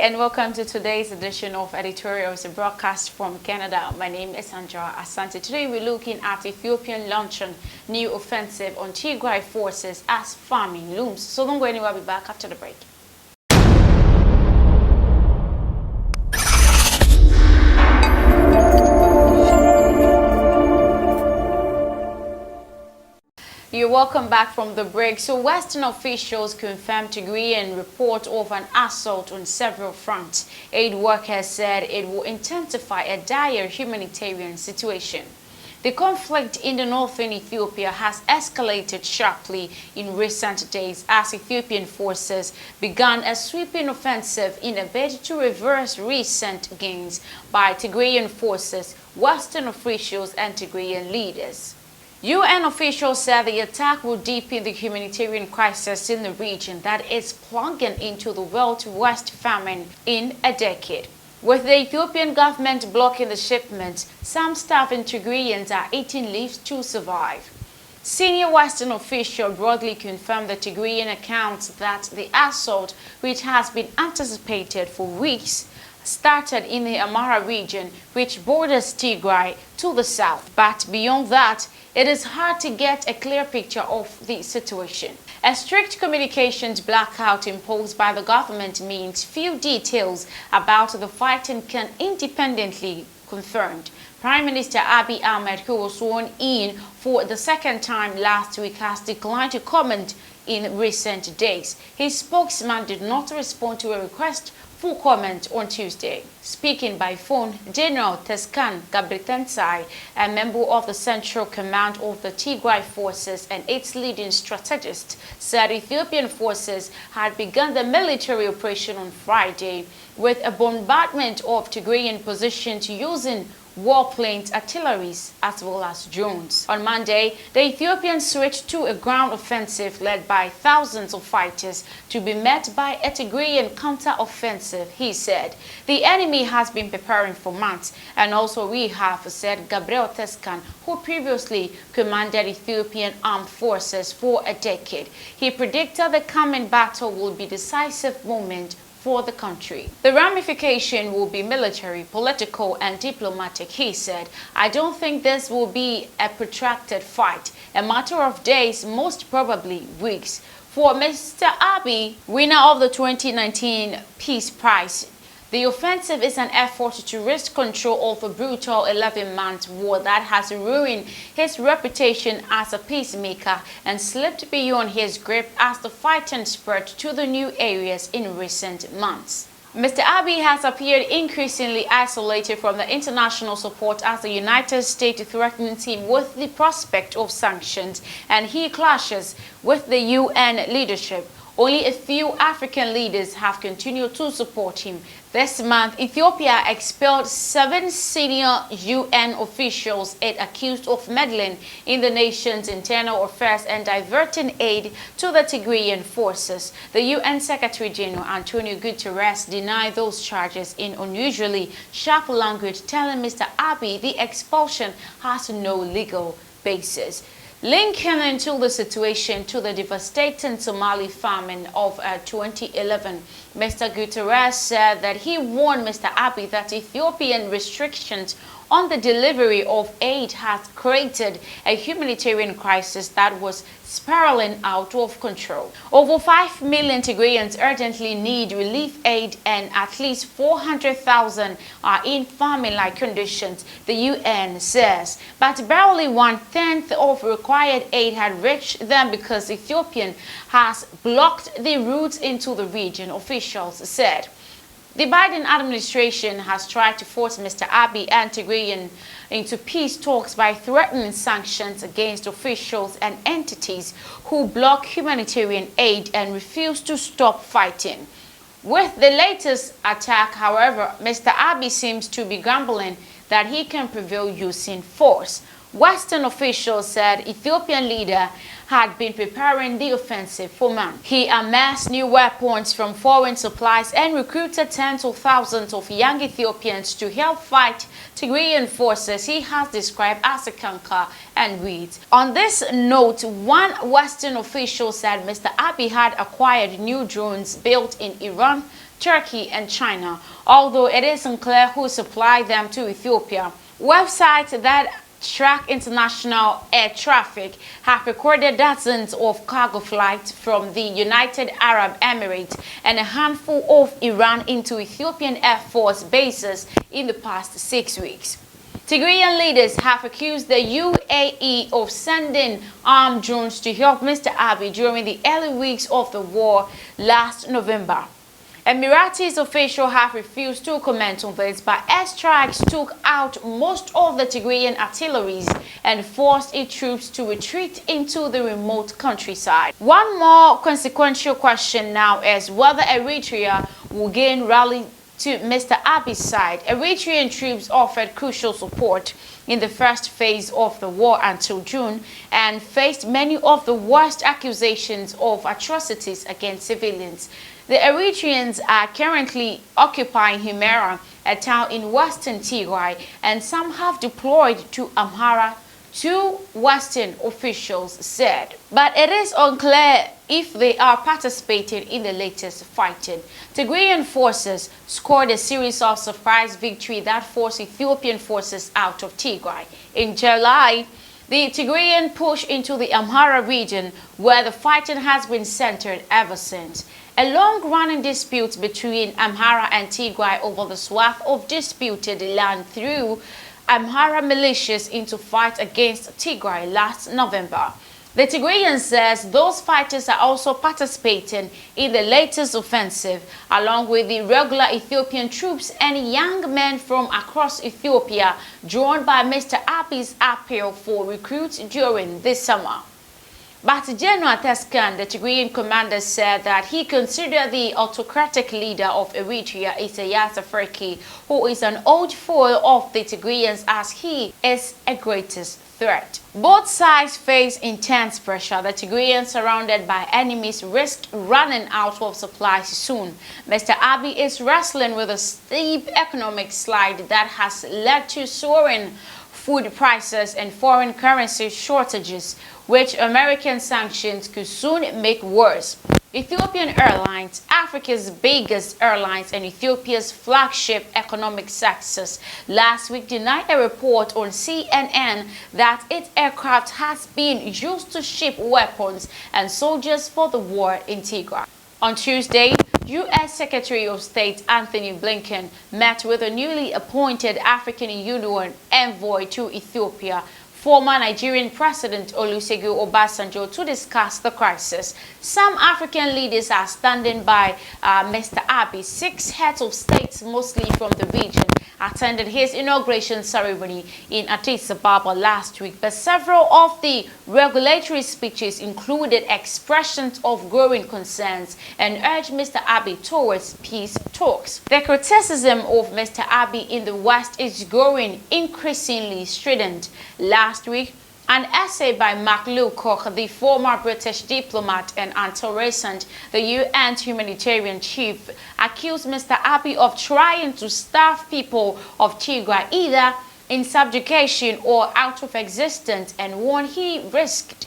and welcome to today's edition of Editorials, a broadcast from Canada. My name is Sandra Asante. Today we're looking at Ethiopian launching new offensive on Tigray forces as Famine looms. So don't go anywhere, I'll be back after the break. You're welcome back from the break. So Western officials confirmed Tigrayan report of an assault on several fronts. Aid workers said it will intensify a dire humanitarian situation. The conflict in the northern Ethiopia has escalated sharply in recent days as Ethiopian forces began a sweeping offensive in a bid to reverse recent gains by Tigrayan forces, Western officials and Tigrayan leaders. UN officials said the attack will deepen the humanitarian crisis in the region that is plunging into the world's worst famine in a decade. With the Ethiopian government blocking the shipments, some starving Tigrayans are eating leaves to survive. Senior Western official broadly confirmed the Tigrayan accounts that the assault, which has been anticipated for weeks, started in the Amhara region, which borders Tigray to the south. But beyond that, it is hard to get a clear picture of the situation. A strict communications blackout imposed by the government means few details about the fighting can independently confirmed. Prime Minister Abiy Ahmed, who was sworn in for the second time last week, has declined to comment in recent days. His spokesman did not respond to a request for comment on Tuesday. Speaking by phone, General Teskan Gabritensai, a member of the Central Command of the Tigray forces and its leading strategist, said Ethiopian forces had begun the military operation on Friday with a bombardment of Tigrayan positions using warplanes, artilleries, as well as drones. On Monday, the Ethiopians switched to a ground offensive led by thousands of fighters to be met by a Tigrayan counter-offensive, he said. The enemy has been preparing for months, and also we have, said Gabriel Teskan, who previously commanded Ethiopian armed forces for a decade. He predicted the coming battle will be a decisive moment for the country. The ramification will be military, political, and diplomatic, he said. I don't think this will be a protracted fight, a matter of days, most probably weeks. For Mr. Abiy, winner of the 2019 Peace Prize, the offensive is an effort to wrest control of a brutal 11-month war that has ruined his reputation as a peacemaker and slipped beyond his grip as the fighting spread to the new areas in recent months. Mr. Abiy has appeared increasingly isolated from the international support as the United States threatens him with the prospect of sanctions, and he clashes with the UN leadership. Only a few African leaders have continued to support him. This month, Ethiopia expelled 7 senior UN officials it accused of meddling in the nation's internal affairs and diverting aid to the Tigrayan forces. The UN Secretary General Antonio Guterres denied those charges in unusually sharp language, telling Mr. Abiy the expulsion has no legal basis. Linking into the situation to the devastating Somali famine of 2011, Mr. Guterres said that he warned Mr. Abiy that Ethiopian restrictions on the delivery of aid had created a humanitarian crisis that was spiraling out of control. Over 5 million Tigrayans urgently need relief aid and at least 400,000 are in famine-like conditions, the UN says. But barely 1/10 of required aid had reached them because Ethiopia has blocked the routes into the region, officials said. The Biden administration has tried to force Mr. Abiy and Tigrayan into peace talks by threatening sanctions against officials and entities who block humanitarian aid and refuse to stop fighting. With the latest attack, however, Mr. Abiy seems to be gambling that he can prevail using force. Western officials said Ethiopian leader had been preparing the offensive for months. He amassed new weapons from foreign supplies and recruited tens of thousands of young Ethiopians to help fight Tigrayan forces he has described as a conquer and weeds. On this note, one Western official said Mr. Abiy had acquired new drones built in Iran Turkey, and China, although it is unclear who supplied them to Ethiopia. Websites that track international air traffic have recorded dozens of cargo flights from the United Arab Emirates and a handful of Iran into Ethiopian Air Force bases in the past 6 weeks. Tigrayan leaders have accused the UAE of sending armed drones to help Mr. Abiy during the early weeks of the war last November. Emiratis officials have refused to comment on this, but airstrikes took out most of the Tigrayan artillery and forced its troops to retreat into the remote countryside. One more consequential question now is whether Eritrea will gain rally to Mr. Abiy's side. Eritrean troops offered crucial support in the first phase of the war until June and faced many of the worst accusations of atrocities against civilians. The Eritreans are currently occupying Himera, a town in western Tigray, and some have deployed to Amhara, two Western officials said. But it is unclear if they are participating in the latest fighting. Tigrayan forces scored a series of surprise victories that forced Ethiopian forces out of Tigray. In July, the Tigrayan pushed into the Amhara region, where the fighting has been centered ever since. A long-running dispute between Amhara and Tigray over the swath of disputed land threw Amhara militias into fight against Tigray last November. The Tigrayan says those fighters are also participating in the latest offensive, along with the regular Ethiopian troops and young men from across Ethiopia, drawn by Mr. Abiy's appeal for recruits during this summer. But General Teskan, the Tigrayan commander, said that he considered the autocratic leader of Eritrea, Isaias Afwerki, who is an old foe of the Tigrayans, as he is a greatest threat. Both sides face intense pressure. The Tigrayans, surrounded by enemies, risk running out of supplies soon. Mr. Abiy is wrestling with a steep economic slide that has led to soaring food prices and foreign currency shortages, which American sanctions could soon make worse. Ethiopian Airlines, Africa's biggest airlines and Ethiopia's flagship economic success, last week denied a report on CNN that its aircraft has been used to ship weapons and soldiers for the war in Tigray. On Tuesday, U.S. Secretary of State Anthony Blinken met with a newly appointed African Union envoy to Ethiopia, former Nigerian President Olusegun Obasanjo, to discuss the crisis. Some African leaders are standing by Mr. Abiy. 6 heads of states, mostly from the region, attended his inauguration ceremony in Addis Ababa last week, but several of the regulatory speeches included expressions of growing concerns and urged Mr. Abiy towards peace talks. The criticism of Mr. Abiy in the West is growing increasingly strident. Last week, an essay by Mark Lowcock, the former British diplomat and until recent the UN humanitarian chief, accused Mr. Abiy of trying to starve people of Tigray either in subjugation or out of existence, and warned he risked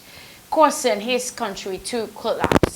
causing his country to collapse.